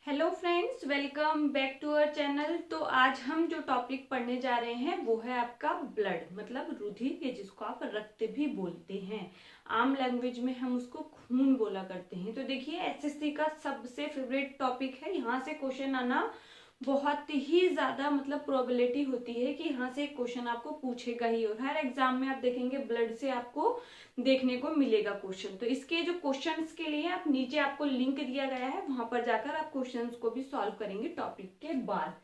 Hello friends, welcome back to our channel. तो आज हम जो टॉपिक पढ़ने जा रहे हैं वो है आपका ब्लड, मतलब रुधिर, या जिसको आप रक्त भी बोलते हैं। आम लैंग्वेज में हम उसको खून बोला करते हैं। तो देखिए, एसएससी का सबसे फेवरेट टॉपिक है। यहाँ से क्वेश्चन आना बहुत ही ज्यादा, मतलब प्रोबेबिलिटी होती है कि यहाँ से एक क्वेश्चन आपको पूछेगा ही। और हर एग्जाम में आप देखेंगे ब्लड से आपको देखने को मिलेगा क्वेश्चन। तो इसके जो क्वेश्चंस के लिए आप नीचे आपको लिंक दिया गया है, वहां पर जाकर आप क्वेश्चंस को भी सॉल्व करेंगे टॉपिक के बाद।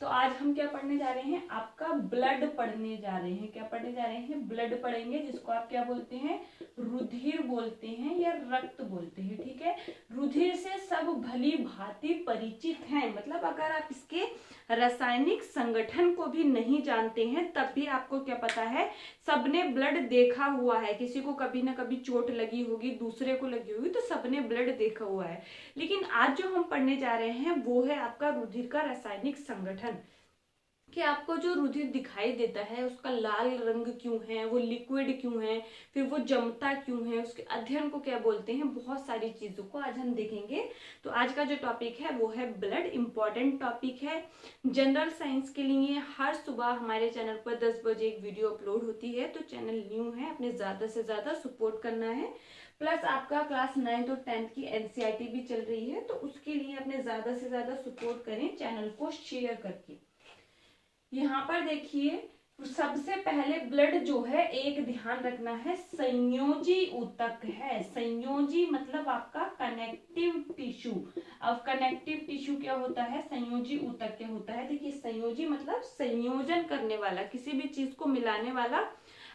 तो आज हम क्या पढ़ने जा रहे हैं? आपका ब्लड पढ़ने जा रहे हैं। क्या पढ़ने जा रहे हैं? ब्लड पढ़ेंगे, जिसको आप क्या बोलते हैं? रुधिर बोलते हैं या रक्त बोलते हैं। ठीक है, रुधिर से सब भली भांति परिचित हैं। मतलब अगर आप इसके रासायनिक संगठन को भी नहीं जानते हैं तब भी आपको क्या पता है, सबने ब्लड देखा हुआ है। किसी को कभी ना कभी चोट लगी होगी, दूसरे को लगी होगी, तो सबने ब्लड देखा हुआ है। लेकिन आज जो हम पढ़ने जा रहे हैं वो है आपका रुधिर का रासायनिक संगठन, कि आपको जो रुधिर दिखाई देता है उसका लाल रंग क्यों है, वो लिक्विड क्यों है, फिर वो जमता क्यों है, उसके अध्ययन को क्या बोलते हैं। बहुत सारी चीजों को आज हम देखेंगे। तो आज का जो टॉपिक है वो है ब्लड। इंपॉर्टेंट टॉपिक है जनरल साइंस के लिए। हर सुबह हमारे चैनल पर 10 बजे एक वीडियो अपलोड होती है। तो चैनल न्यू है, अपने ज्यादा से ज्यादा सपोर्ट करना है। प्लस आपका क्लास 9th और 10th की एनसीईआरटी भी चल रही है, तो उसके लिए अपने ज्यादा से ज्यादा सपोर्ट करें चैनल को शेयर करके। यहाँ पर देखिए, सबसे पहले ब्लड जो है, एक ध्यान रखना है, संयोजी ऊतक है। संयोजी मतलब आपका कनेक्टिव टिश्यू। अब कनेक्टिव टिश्यू क्या होता है, संयोजी ऊतक क्या होता है? देखिए, संयोजी मतलब संयोजन करने वाला, किसी भी चीज को मिलाने वाला।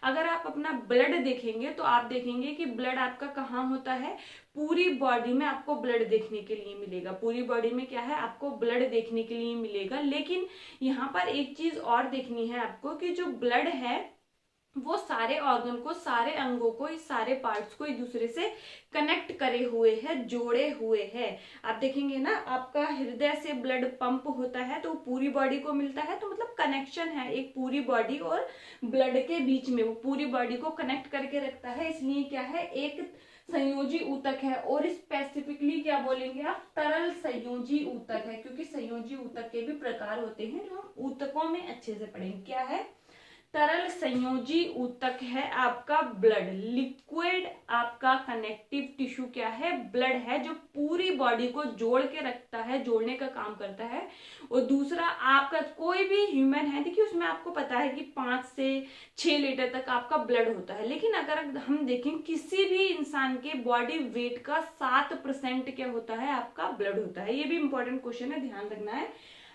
अगर आप अपना ब्लड देखेंगे तो आप देखेंगे कि ब्लड आपका कहाँ होता है, पूरी बॉडी में आपको ब्लड देखने के लिए मिलेगा। पूरी बॉडी में क्या है, आपको ब्लड देखने के लिए मिलेगा। लेकिन यहाँ पर एक चीज और देखनी है आपको, कि जो ब्लड है वो सारे ऑर्गन को, सारे अंगों को, इस सारे पार्ट्स को एक दूसरे से कनेक्ट करे हुए है, जोड़े हुए है। आप देखेंगे ना, आपका हृदय से ब्लड पंप होता है तो पूरी बॉडी को मिलता है। तो मतलब कनेक्शन है एक पूरी बॉडी और ब्लड के बीच में, वो पूरी बॉडी को कनेक्ट करके रखता है। इसलिए क्या है, एक संयोजी ऊतक है। और स्पेसिफिकली क्या बोलेंगे आप? तरल संयोजी ऊतक है, क्योंकि संयोजी ऊतक के भी प्रकार होते हैं जो हम ऊतकों में अच्छे से पढ़ेंगे। क्या है? तरल संयोजी ऊतक है आपका ब्लड। लिक्विड आपका कनेक्टिव टिश्यू क्या है? ब्लड है, जो पूरी बॉडी को जोड़ के रखता है, जोड़ने का काम करता है। और दूसरा, आपका कोई भी ह्यूमन है, देखिए उसमें आपको पता है कि 5 से 6 लीटर तक आपका ब्लड होता है। लेकिन अगर हम देखें, किसी भी इंसान के बॉडी वेट का 7% क्या होता है, आपका ब्लड होता है। ये भी इंपॉर्टेंट क्वेश्चन है, ध्यान रखना है।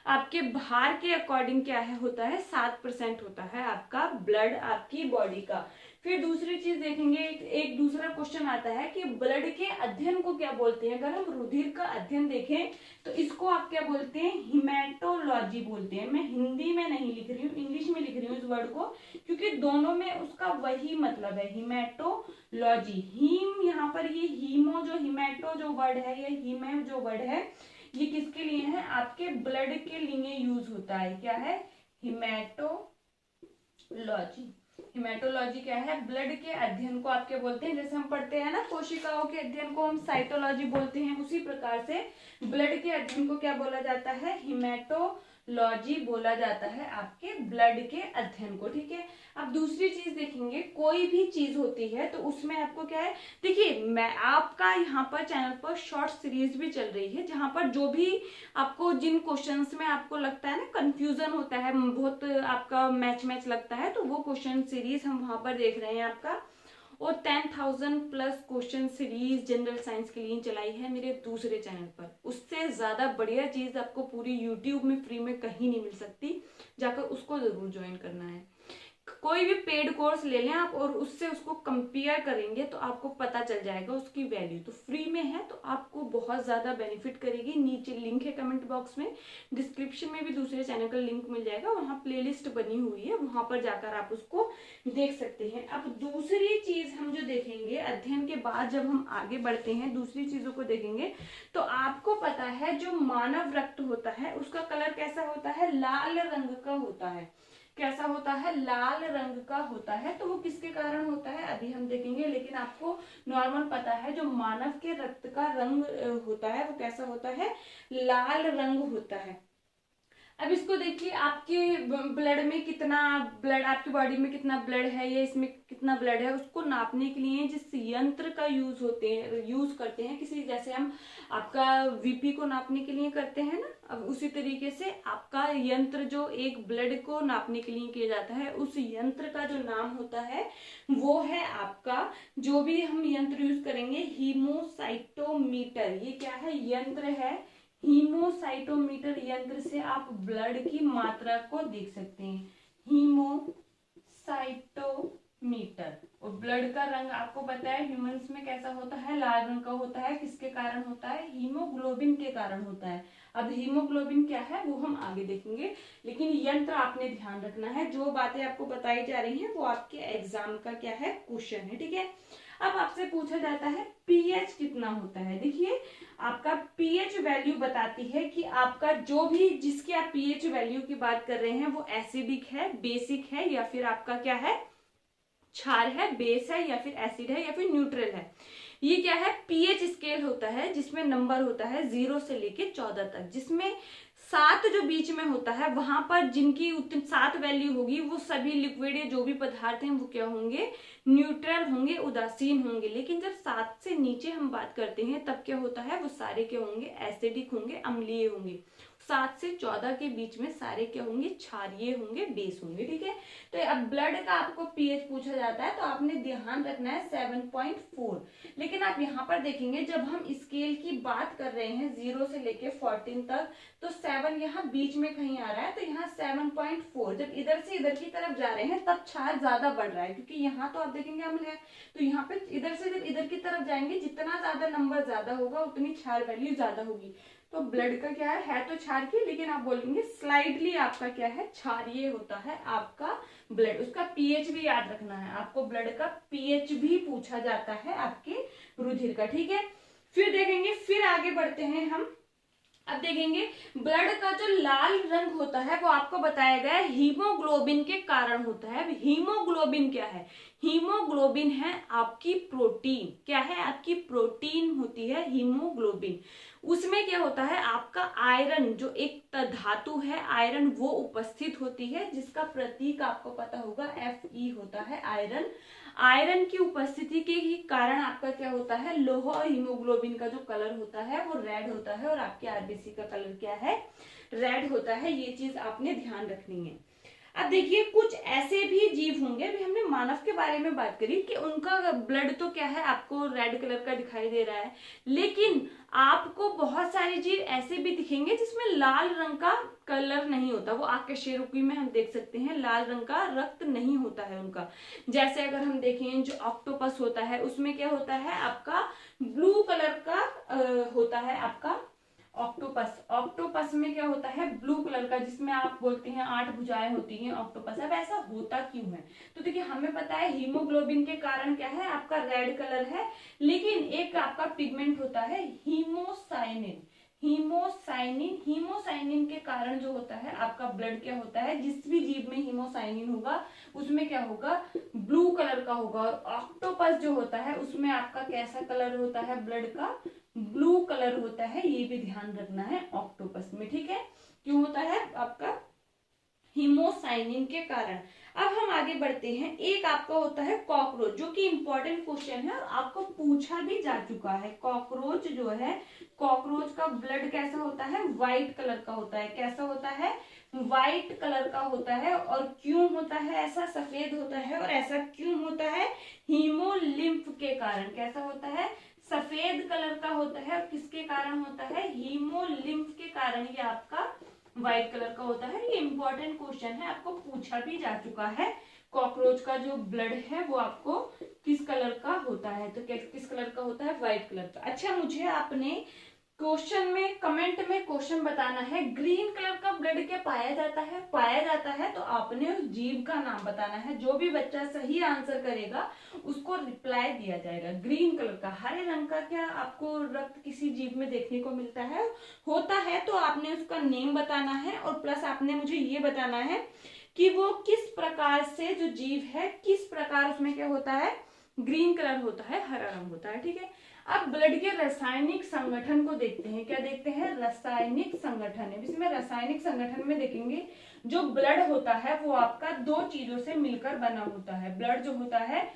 आपके भार के अकॉर्डिंग क्या है, होता है 7% होता है आपका ब्लड, आपकी बॉडी का। फिर दूसरी चीज देखेंगे, एक दूसरा क्वेश्चन आता है कि ब्लड के अध्ययन को क्या बोलते हैं। अगर हम रुधिर का अध्ययन देखें तो इसको आप क्या बोलते हैं? हिमेटोलॉजी बोलते हैं। मैं हिंदी में नहीं लिख रही हूँ, इंग्लिश में लिख रही हूँ इस वर्ड को, क्योंकि दोनों में उसका वही मतलब है, हिमेटोलॉजी। हीम, यहाँ पर ये हीमो जो हिमेटो जो वर्ड है, या हीमे जो वर्ड है, ये किसके लिए है? आपके ब्लड के लिए यूज होता है। क्या है? हिमेटोलॉजी। हिमेटोलॉजी क्या है? ब्लड के अध्ययन को आप क्या बोलते हैं? जैसे हम पढ़ते हैं ना, कोशिकाओं के अध्ययन को हम साइटोलॉजी बोलते हैं, उसी प्रकार से ब्लड के अध्ययन को क्या बोला जाता है? हिमेटोलॉजी बोला जाता है आपके ब्लड के अध्ययन को। ठीक है, अब दूसरी चीज देखेंगे, कोई भी चीज होती है तो उसमें आपको क्या है, देखिए मैं आपका यहाँ पर चैनल पर शॉर्ट सीरीज भी चल रही है, जहां पर जो भी आपको जिन क्वेश्चंस में आपको लगता है ना कंफ्यूजन होता है, बहुत आपका मैच मैच लगता है, तो वो क्वेश्चन सीरीज हम वहां पर देख रहे हैं आपका। और 10,000 plus question series general science के लिए चलाई है मेरे दूसरे चैनल पर। उससे ज्यादा बढ़िया चीज आपको पूरी यूट्यूब में फ्री में कहीं नहीं मिल सकती, जाकर उसको जरूर ज्वाइन करना है। कोई भी पेड कोर्स ले लें आप और उससे उसको कंपेयर करेंगे तो आपको पता चल जाएगा उसकी वैल्यू। तो फ्री में है तो आपको बहुत ज्यादा बेनिफिट करेगी। नीचे लिंक है कमेंट बॉक्स में, डिस्क्रिप्शन में भी दूसरे चैनल का लिंक मिल जाएगा, वहां प्लेलिस्ट बनी हुई है, वहां पर जाकर आप उसको देख सकते हैं। अब दूसरी चीज हम जो देखेंगे अध्ययन के बाद, जब हम आगे बढ़ते हैं दूसरी चीजों को देखेंगे, तो आपको पता है जो मानव रक्त होता है उसका कलर कैसा होता है? लाल रंग का होता है। कैसा होता है, लाल रंग का होता है। तो वो किसके कारण होता है अभी हम देखेंगे, लेकिन आपको नॉर्मल पता है जो मानव के रक्त का रंग होता है वो कैसा होता है, लाल रंग होता है। अब इसको देखिए, आपके ब्लड में कितना ब्लड, आपकी बॉडी में कितना ब्लड है या इसमें कितना ब्लड है, उसको नापने के लिए जिस यंत्र का यूज करते हैं किसी, जैसे हम आपका वीपी को नापने के लिए करते हैं ना, अब उसी तरीके से आपका यंत्र जो एक ब्लड को नापने के लिए किया जाता है, उस यंत्र का जो नाम होता है वो है आपका, जो भी हम यंत्र यूज करेंगे, हीमोसाइटोमीटर। ये क्या है, यंत्र है। हीमोसाइटोमीटर यंत्र से आप ब्लड की मात्रा को देख सकते हैं, हीमोसाइटोमीटर। और ब्लड का रंग आपको पता है ह्यूमंस में कैसा होता है, लाल रंग का होता है। किसके कारण होता है, हीमोग्लोबिन के कारण होता है। अब हीमोग्लोबिन क्या है वो हम आगे देखेंगे, लेकिन यंत्र आपने ध्यान रखना है। जो बातें आपको बताई जा रही हैं वो आपके एग्जाम का क्या है, क्वेश्चन है, ठीक है। अब आपसे पूछा जाता है पीएच कितना होता है। देखिए, आपका पीएच वैल्यू बताती है कि आपका जो भी, जिसकी आप पीएच वैल्यू की बात कर रहे हैं वो एसिडिक है, बेसिक है, या फिर आपका क्या है, क्षार है, बेस है, या फिर एसिड है, या फिर न्यूट्रल है। ये क्या है, पीएच स्केल होता है जिसमें नंबर होता है 0 से लेके 14 तक, जिसमें 7 जो बीच में होता है वहां पर जिनकी 7 वैल्यू होगी वो सभी लिक्विड या जो भी पदार्थ हैं वो क्या होंगे, न्यूट्रल होंगे, उदासीन होंगे। लेकिन जब 7 से नीचे हम बात करते हैं तब क्या होता है, वो सारे क्या होंगे, एसिडिक होंगे, अम्लीय होंगे। 7 से 14 के बीच में सारे क्या होंगे, क्षारीय होंगे, बेस होंगे, ठीक है। तो अब ब्लड का आपको पीएच पूछा जाता है तो आपने ध्यान रखना है 7.4। लेकिन आप यहाँ पर देखेंगे जब हम स्केल की बात कर रहे हैं 0 से लेके 14 तक, तो 7 यहाँ बीच में कहीं आ रहा है, तो यहाँ 7.4। जब इधर से इधर की तरफ जा रहे हैं तब क्षार ज्यादा बढ़ रहा है, क्योंकि यहाँ तो आप देखेंगे अम्ल है, तो यहाँ पे इधर से जब इधर की तरफ जाएंगे जितना ज्यादा नंबर ज्यादा होगा उतनी क्षार वैल्यू ज्यादा होगी। तो ब्लड का क्या है तो क्षार की, लेकिन आप बोलेंगे स्लाइडली आपका क्या है, क्षारीय होता है आपका ब्लड। उसका पीएच भी याद रखना है आपको, ब्लड का पीएच भी पूछा जाता है आपके रुधिर का, ठीक है। फिर देखेंगे, फिर आगे बढ़ते हैं हम। अब देखेंगे ब्लड का जो लाल रंग होता है वो आपको बताया गया है हीमोग्लोबिन के कारण होता है। अब हीमोग्लोबिन क्या है, हीमोग्लोबिन है आपकी प्रोटीन, क्या है, आपकी प्रोटीन होती है हीमोग्लोबिन। उसमें क्या होता है, आपका आयरन, जो एक धातु है आयरन, वो उपस्थित होती है, जिसका प्रतीक आपको पता होगा Fe होता है, आयरन। आयरन की उपस्थिति के ही कारण आपका क्या होता है, लोह और हीमोग्लोबिन का जो कलर होता है वो रेड होता है, और आपके आरबीसी का कलर क्या है, रेड होता है। ये चीज आपने ध्यान रखनी है। अब देखिए, कुछ ऐसे भी जीव होंगे, अभी हमने मानव के बारे में बात करी कि उनका ब्लड तो क्या है, आपको रेड कलर का दिखाई दे रहा है, लेकिन आपको बहुत सारे जीव ऐसे भी दिखेंगे जिसमें लाल रंग का कलर नहीं होता। वो आकशेरुकी में हम देख सकते हैं लाल रंग का रक्त नहीं होता है उनका। जैसे अगर हम देखें जो ऑक्टोपस होता है उसमें क्या होता है, आपका ब्लू कलर का होता है आपका ऑक्टोपस। ऑक्टोपस में क्या होता है, ब्लू कलर का, जिसमें आप बोलते हैं 8 भुजाएं होती हैं ऑक्टोपस। अब ऐसा होता क्यों है, तो देखिए हमें पता है हीमोग्लोबिन के कारण क्या है, आपका रेड कलर है, लेकिन एक आपका पिगमेंट होता है हीमोसाइनिन। हीमोसाइनिन के कारण जो होता है आपका ब्लड क्या होता है, जिस भी जीव में हीमोसाइनिन होगा उसमें क्या होगा, ब्लू कलर का होगा। और ऑक्टोपस जो होता है उसमें आपका कैसा कलर होता है, ब्लड का ब्लू कलर होता है। ये भी ध्यान रखना है ऑक्टोपस में, ठीक है। क्यों होता है, आपका हीमोसाइनिन के कारण। अब हम आगे बढ़ते हैं। एक आपका होता है कॉकरोच, जो कि इंपॉर्टेंट क्वेश्चन है और आपको पूछा भी जा चुका है। कॉकरोच जो है, कॉकरोच का ब्लड कैसा होता है, व्हाइट कलर का होता है। कैसा होता है, व्हाइट कलर का होता है। और क्यों होता है ऐसा, सफेद होता है, और ऐसा क्यों होता है, हीमोलिम्फ के कारण। कैसा होता है, सफेद कलर का होता है, और किसके कारण होता है, हीमोलिम्फ के कारण ये आपका व्हाइट कलर का होता है। ये इंपॉर्टेंट क्वेश्चन है, आपको पूछा भी जा चुका है। कॉकरोच का जो ब्लड है वो आपको किस कलर का होता है, तो किस कलर का होता है, व्हाइट कलर का। अच्छा, मुझे आपने क्वेश्चन में, कमेंट में क्वेश्चन बताना है, ग्रीन कलर का ब्लड क्या पाया जाता है, पाया जाता है, तो आपने उस जीव का नाम बताना है। जो भी बच्चा सही आंसर करेगा उसको रिप्लाई दिया जाएगा। ग्रीन कलर का, हरे रंग का क्या आपको रक्त किसी जीव में देखने को मिलता है, होता है, तो आपने उसका नेम बताना है, और प्लस आपने मुझे ये बताना है कि वो किस प्रकार से जो जीव है, किस प्रकार उसमें क्या होता है, ग्रीन कलर होता है, हरा रंग होता है। ठीक है, अब ब्लड के रासायनिक संगठन को देखते हैं। क्या देखते हैं, रासायनिक संगठन है। इसमें रासायनिक संगठन में देखेंगे जो ब्लड होता है वो आपका दो चीजों से मिलकर बना होता है। ब्लड जो होता है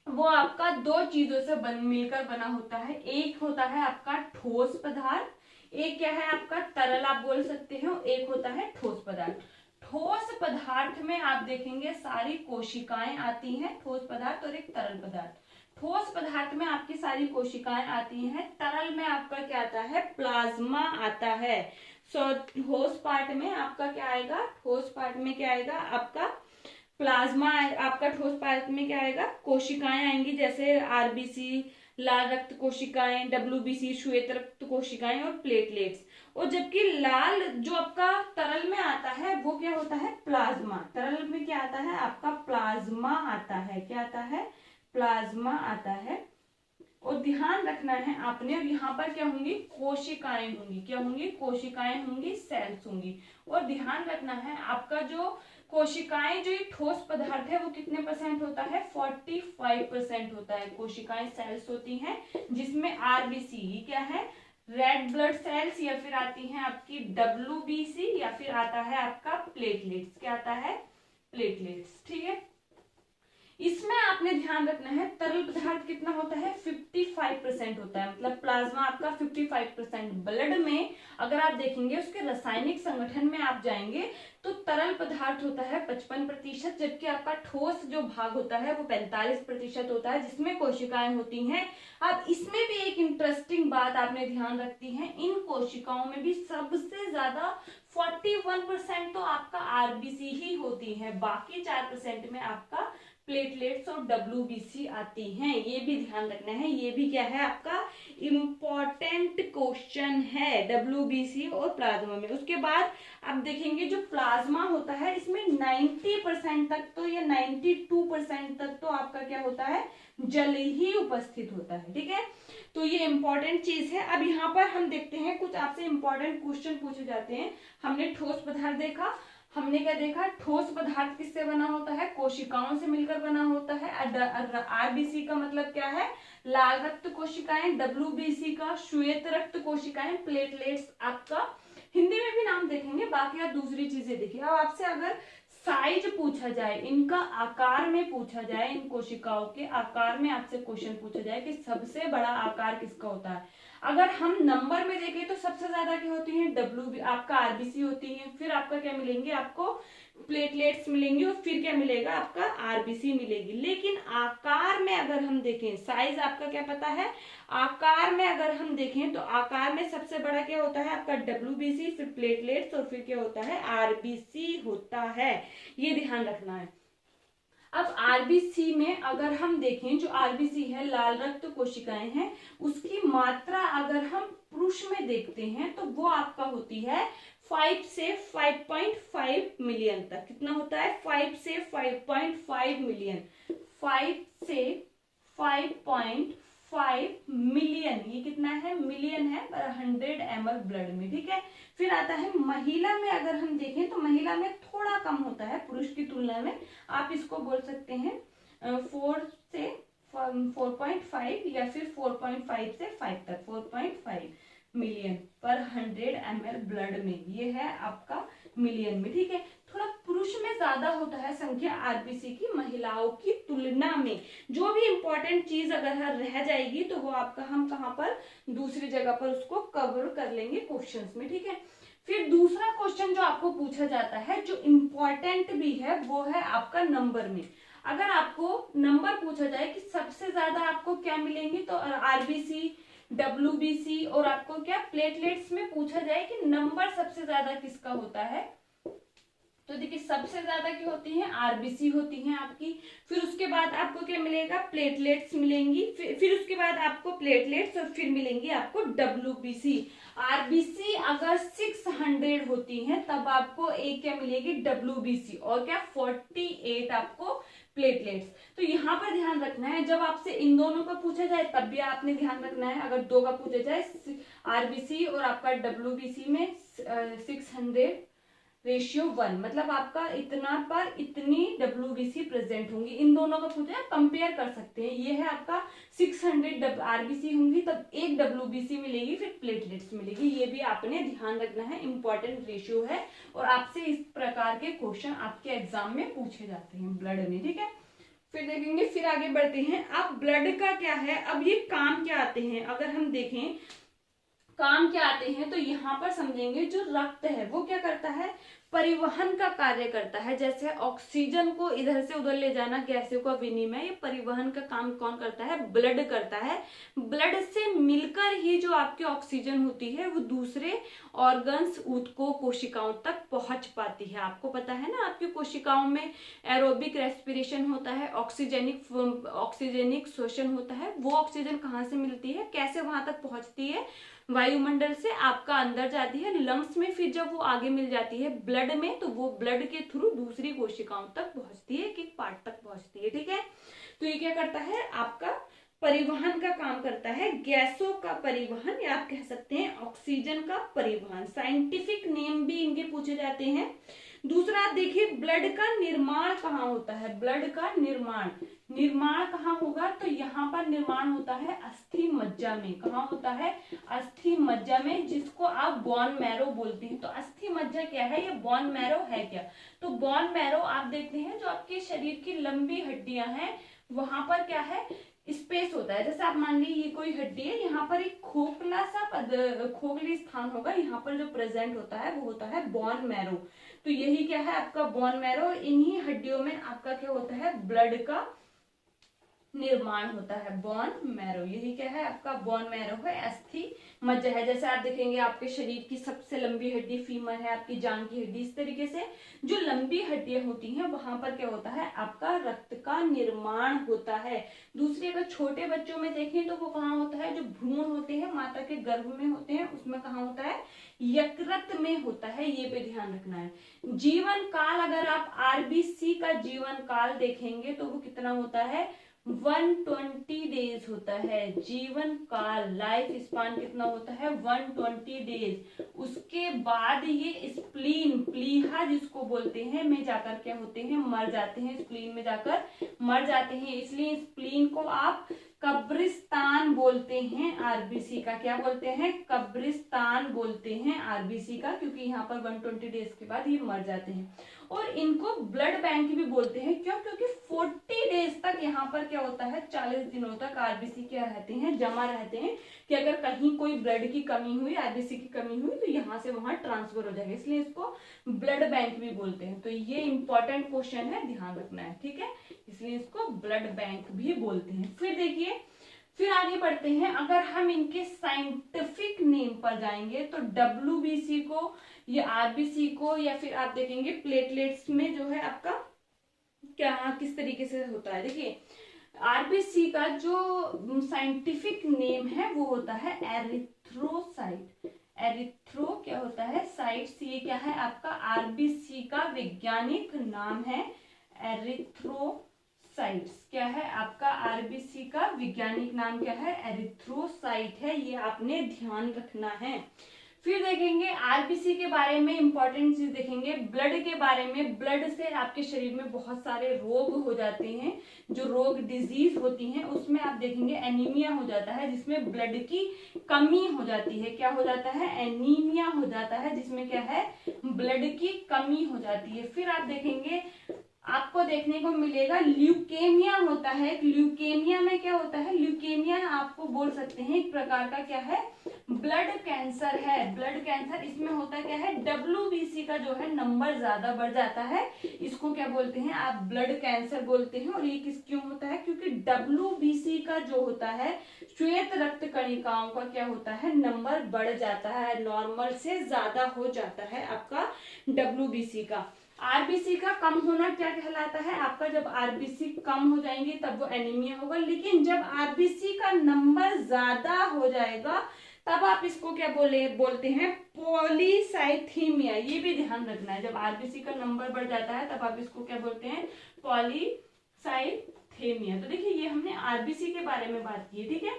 वो आपका दो चीजों से मिलकर बना होता है। एक होता है आपका ठोस पदार्थ, एक क्या है आपका तरल आप बोल सकते हो, एक होता है ठोस पदार्थ। ठोस पदार्थ में आप देखेंगे सारी कोशिकाएं आती हैं, ठोस पदार्थ और एक तरल पदार्थ। ठोस पदार्थ में आपकी सारी कोशिकाएं आती हैं, तरल में आपका क्या आता है, प्लाज्मा आता है। ठोस पार्ट में आपका क्या आएगा, ठोस पार्ट में क्या आएगा आपका प्लाज्मा। आपका ठोस पदार्थ में क्या आएगा, कोशिकाएं आएंगी, जैसे आरबीसी, लाल रक्त कोशिकाएं, डब्ल्यूबीसी, श्वेत रक्त कोशिकाएं और प्लेटलेट्स। और जबकि लाल जो आपका तरल में आता है वो क्या होता है, प्लाज्मा। तरल में क्या आता है आपका, प्लाज्मा आता है। क्या आता है, प्लाज्मा आता है। और ध्यान रखना है आपने, और यहाँ पर क्या होंगी, कोशिकाएं होंगी। क्या होंगी, कोशिकाएं होंगी, सेल्स होंगी। और ध्यान रखना है आपका जो कोशिकाएं, जो ये ठोस पदार्थ है वो कितने परसेंट होता है, 45% होता है। कोशिकाएं सेल्स होती हैं जिसमें आरबीसी क्या है, रेड ब्लड सेल्स, या फिर आती हैं आपकी डब्ल्यूबीसी, या फिर आता है आपका प्लेटलेट्स। क्या आता है, प्लेटलेट्स। ठीक है, इसमें आपने ध्यान रखना है तरल पदार्थ कितना होता है, 55% होता है। मतलब प्लाज्मा आपका 55%। ब्लड में अगर आप देखेंगे उसके रासायनिक संगठन में आप जाएंगे तो तरल पदार्थ होता है 55%, जबकि आपका ठोस जो भाग होता है वो 45% होता है, जिसमें कोशिकाएं होती हैं। अब इसमें भी एक इंटरेस्टिंग बात आपने ध्यान रखती है, इन कोशिकाओं में भी सबसे ज्यादा 41% तो आपका आरबीसी ही होती है, बाकी 4% में आपका प्लेटलेट्स और डब्ल्यूबीसी आती हैं। ये भी ध्यान रखना है, ये भी क्या है आपका इम्पोर्टेंट क्वेश्चन है, डब्ल्यूबीसी और प्लाज्मा में। उसके बाद आप देखेंगे जो प्लाज्मा होता है इसमें 90% तक तो, या 92% तक तो आपका क्या होता है, जल ही उपस्थित होता है। ठीक है, तो ये इंपॉर्टेंट चीज है। अब यहाँ पर हम देखते हैं कुछ आपसे इंपॉर्टेंट क्वेश्चन पूछे जाते हैं। हमने ठोस पदार्थ देखा, हमने क्या देखा, ठोस पदार्थ किससे बना होता है, कोशिकाओं से मिलकर बना होता है। आरबीसी का मतलब क्या है, लाल रक्त कोशिकाएं, डब्ल्यूबीसी का श्वेत रक्त कोशिकाएं, प्लेटलेट्स आपका हिंदी में भी नाम देखेंगे, बाकी आप दूसरी चीजें देखिए। अब आपसे अगर साइज पूछा जाए, इनका आकार में पूछा जाए, इन कोशिकाओं के आकार में आपसे क्वेश्चन पूछा जाए कि सबसे बड़ा आकार किसका होता है, अगर हम नंबर में देखें तो सबसे ज्यादा क्या होती है, डब्ल्यू आपका आरबीसी होती है, फिर आपका क्या मिलेंगे, आपको प्लेटलेट्स मिलेंगे, और फिर क्या मिलेगा, आपका आरबीसी मिलेगी। लेकिन आकार में अगर हम देखें, साइज आपका क्या पता है, आकार में अगर हम देखें तो आकार में सबसे बड़ा क्या होता है आपका डब्ल्यूबीसी, फिर प्लेटलेट्स, और फिर क्या होता है, आरबीसी होता है। ये ध्यान रखना है। अब आरबीसी में अगर हम देखें, जो आरबीसी है लाल रक्त कोशिकाएं हैं, उसकी मात्रा अगर हम पुरुष में देखते हैं तो वो आपका होती है 5 से 5.5 मिलियन तक। कितना होता है, 5 से 5.5 मिलियन, 5 से 5.5 मिलियन, ये कितना है, मिलियन है, 100 ml ब्लड में। ठीक है, फिर आता है महिला में, अगर हम देखें तो महिला में थोड़ा कम होता है पुरुष की तुलना में। आप इसको बोल सकते हैं 4 से 4.5, या फिर 4.5 से 5 तक, 4.5 मिलियन पर 100 ml ब्लड में, ये है आपका मिलियन में। ठीक है, थोड़ा पुरुष में ज्यादा होता है संख्या आरबीसी की महिलाओं की तुलना में। जो भी इंपॉर्टेंट चीज अगर रह जाएगी तो वो आपका हम कहाँ पर, दूसरी जगह पर उसको कवर कर लेंगे क्वेश्चंस में। ठीक है, फिर दूसरा क्वेश्चन जो आपको पूछा जाता है, जो इम्पोर्टेंट भी है, वो है आपका नंबर में। अगर आपको नंबर पूछा जाए कि सबसे ज्यादा आपको क्या मिलेंगे, तो आरबीसी, डब्ल्यूबीसी और आपको क्या प्लेटलेट्स में पूछा जाए कि नंबर सबसे ज्यादा किसका होता है, तो देखिए सबसे ज्यादा क्या होती है, आरबीसी होती है आपकी। फिर उसके बाद आपको क्या मिलेगा, प्लेटलेट्स मिलेंगी, फिर उसके बाद आपको प्लेटलेट्स, और फिर मिलेंगी आपको डब्ल्यूबीसी। आरबीसी अगर 600 होती है तब आपको एक क्या मिलेगी, डब्ल्यूबीसी, और क्या 48 आपको प्लेटलेट्स। तो यहाँ पर ध्यान रखना है, जब आपसे इन दोनों का पूछा जाए तब भी आपने ध्यान रखना है, अगर दो का पूछा जाए, आरबीसी और आपका डब्ल्यूबीसी में 600 रेशियो 1, मतलब आपका इतना पर इतनी WBC प्रेजेंट होंगी। इन दोनों का पूछा है, कंपेयर कर सकते हैं। ये है आपका 600 RBC होंगी तब 1 WBC मिलेगी, फिर प्लेटलेट्स मिलेगी। ये भी आपने ध्यान रखना है, इंपॉर्टेंट रेशियो है और आपसे इस प्रकार के क्वेश्चन आपके एग्जाम में पूछे जाते हैं ब्लड में, ठीक है। फिर देखेंगे, फिर आगे बढ़ते हैं। अब ब्लड का क्या है, अब ये काम क्या आते हैं, अगर हम देखें काम क्या आते हैं तो यहाँ पर समझेंगे जो रक्त है वो क्या करता है, परिवहन का कार्य करता है। जैसे ऑक्सीजन को इधर से उधर ले जाना, गैसों का विनिमय, ये परिवहन का काम कौन करता है, ब्लड करता है। ब्लड से मिलकर ही जो आपकी ऑक्सीजन होती है वो दूसरे ऑर्गन्स, ऊतकों, कोशिकाओं तक पहुंच पाती है। आपको पता है ना, आपकी कोशिकाओं में एरोबिक रेस्पिरेशन होता है, ऑक्सीजनिक शोषण होता है। वो ऑक्सीजन कहाँ से मिलती है, कैसे वहां तक पहुंचती है, वायुमंडल से आपका अंदर जाती है लंग्स में, फिर जब वो आगे मिल जाती है ब्लड में तो वो ब्लड के थ्रू दूसरी कोशिकाओं तक पहुंचती है, एक पार्ट तक पहुंचती है, ठीक है। तो ये क्या करता है, आपका परिवहन का काम करता है, गैसों का परिवहन या आप कह सकते हैं ऑक्सीजन का परिवहन। साइंटिफिक नेम भी इनके पूछे जाते हैं। दूसरा आप देखिए, ब्लड का निर्माण कहाँ होता है, ब्लड का निर्माण कहाँ होगा, तो यहाँ पर निर्माण होता है अस्थि मज्जा में। कहाँ होता है, अस्थि मज्जा में, जिसको आप बोन मैरो बोलते हैं। तो अस्थि मज्जा क्या है, ये बोन मैरो है क्या, तो बोन मैरो आप देखते हैं जो आपके शरीर की लंबी हड्डियां हैं वहां पर क्या है, स्पेस होता है। जैसे आप मान लीजिए ये कोई हड्डी है, यहाँ पर एक खोखला सा खोखली स्थान होगा, यहाँ पर जो प्रेजेंट होता है वो होता है बोन मैरो। तो यही क्या है आपका बोन मैरो, इन्हीं हड्डियों में आपका क्या होता है, ब्लड का निर्माण होता है, बोन मैरो। यही क्या है आपका बोन मैरो है, अस्थि मज्जा है। जैसे आप देखेंगे आपके शरीर की सबसे लंबी हड्डी फीमर है, आपकी जांग की हड्डी। इस तरीके से जो लंबी हड्डियां होती हैं वहां पर क्या होता है, आपका रक्त का निर्माण होता है। दूसरी अगर छोटे बच्चों में देखें तो वो कहाँ होता है, जो भ्रूण होते हैं माता के गर्भ में होते हैं, उसमें कहाँ होता है, यकृत में होता है। ये पे ध्यान रखना है। जीवन काल, अगर आप RBC का जीवन काल देखेंगे तो वो कितना होता है, 120 डेज होता है। जीवन काल, लाइफ स्पान कितना होता है, 120 डेज। उसके बाद ये स्प्लीन, प्लीहा जिसको बोलते हैं, में जाकर क्या होते हैं, मर जाते हैं, स्प्लीन में जाकर मर जाते हैं। इसलिए स्प्लीन को आप कब्रिस्तान बोलते हैं RBC का। क्या बोलते हैं, कब्रिस्तान बोलते हैं RBC का, क्योंकि यहाँ पर 120 डेज के बाद ये मर जाते हैं। और इनको ब्लड बैंक भी बोलते हैं, क्यों, क्योंकि 40 डेज तक यहाँ पर क्या होता है, 40 दिनों तक RBC क्या रहते हैं, जमा रहते हैं, कि अगर कहीं कोई ब्लड की कमी हुई, RBC की कमी हुई तो यहाँ से वहां ट्रांसफर हो जाएगा, इसलिए इसको ब्लड बैंक भी बोलते हैं। तो ये इंपॉर्टेंट क्वेश्चन है, ध्यान रखना है, ठीक है, इसलिए इसको ब्लड बैंक भी बोलते हैं। फिर देखिए, फिर आगे बढ़ते हैं। अगर हम इनके साइंटिफिक नेम पर जाएंगे तो WBC को या RBC को, या फिर आप देखेंगे प्लेटलेट्स में जो है आपका क्या किस तरीके से होता है। देखिए RBC का जो साइंटिफिक नेम है वो होता है एरिथ्रोसाइट। एरिथ्रो क्या होता है, साइट। ये क्या है आपका RBC का वैज्ञानिक नाम है, एरिथ्रोसाइट्स। क्या है आपका RBC का वैज्ञानिक नाम क्या है, एरिथ्रोसाइट है। ये आपने ध्यान रखना है। फिर देखेंगे RBC के बारे में इंपॉर्टेंट चीज देखेंगे, ब्लड के बारे में। ब्लड से आपके शरीर में बहुत सारे रोग हो जाते हैं, जो रोग डिजीज होती हैं उसमें आप देखेंगे एनीमिया हो जाता है, जिसमें ब्लड की कमी हो जाती है। क्या हो जाता है, एनीमिया हो जाता है, जिसमें क्या है, ब्लड की कमी हो जाती है। फिर आप देखेंगे आपको देखने को मिलेगा ल्यूकेमिया होता है। ल्यूकेमिया में क्या होता है, ल्यूकेमिया आपको बोल सकते हैं एक प्रकार का क्या है, ब्लड कैंसर है। ब्लड कैंसर, इसमें होता क्या है, WBC का जो है नंबर ज्यादा बढ़ जाता है, इसको क्या बोलते हैं आप, ब्लड कैंसर बोलते हैं। और ये किस क्यों होता है, क्योंकि WBC का जो होता है, श्वेत रक्त कणिकाओं का क्या होता है, नंबर बढ़ जाता है, नॉर्मल से ज्यादा हो जाता है आपका WBC का। RBC का कम होना क्या कहलाता है आपका, जब RBC कम हो जाएंगे तब वो एनीमिया होगा। लेकिन जब RBC का नंबर ज्यादा हो जाएगा तब आप इसको क्या बोलते हैं, पॉलीसाइथीमिया। ये भी ध्यान रखना है, जब RBC का नंबर बढ़ जाता है तब आप इसको क्या बोलते हैं, पॉलीसाइथीमिया। तो देखिए ये हमने RBC के बारे में बात की है, ठीक है।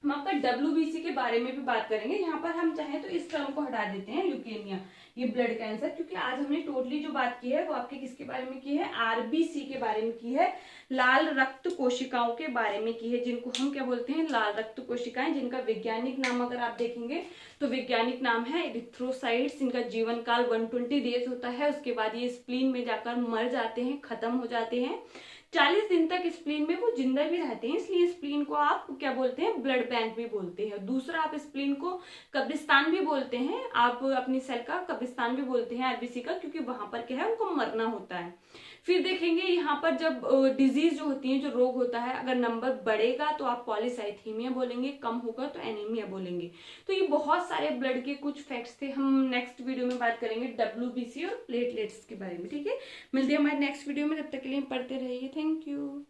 हम आपका WBC के बारे में भी बात करेंगे। यहाँ पर हम चाहें तो इस टर्म को हटा देते हैं, ल्यूकेमिया, ये ब्लड कैंसर, क्योंकि आज हमने टोटली जो बात की है वो आपके किसके बारे में की है, RBC के बारे में की है, लाल रक्त कोशिकाओं के बारे में की है, जिनको हम क्या बोलते हैं, लाल रक्त कोशिकाएं, जिनका वैज्ञानिक नाम अगर आप देखेंगे तो वैज्ञानिक नाम है एरिथ्रोसाइट्स। इनका जीवन काल 120 डेज होता है, उसके बाद ये स्प्लीन में जाकर मर जाते हैं, खत्म हो जाते हैं। 40 दिन तक स्प्लीन में वो जिंदा भी रहते हैं, इसलिए स्प्लीन को आप क्या बोलते हैं, ब्लड बैंक भी बोलते हैं। दूसरा, आप स्प्लीन को कब्रिस्तान भी बोलते हैं, आप अपनी सेल का कब्रिस्तान भी बोलते हैं RBC का, क्योंकि वहां पर क्या है, उनको मरना होता है। फिर देखेंगे यहाँ पर जब डिजीज जो होती है, जो रोग होता है, अगर नंबर बढ़ेगा तो आप पॉलीसाइथीमिया बोलेंगे, कम होगा तो एनीमिया बोलेंगे। तो ये बहुत सारे ब्लड के कुछ फैक्ट्स थे, हम नेक्स्ट वीडियो में बात करेंगे WBC और प्लेटलेट्स के बारे में, ठीक है। मिलते हैं हमारे नेक्स्ट वीडियो में, तब तक के लिए पढ़ते रहिए। Thank you.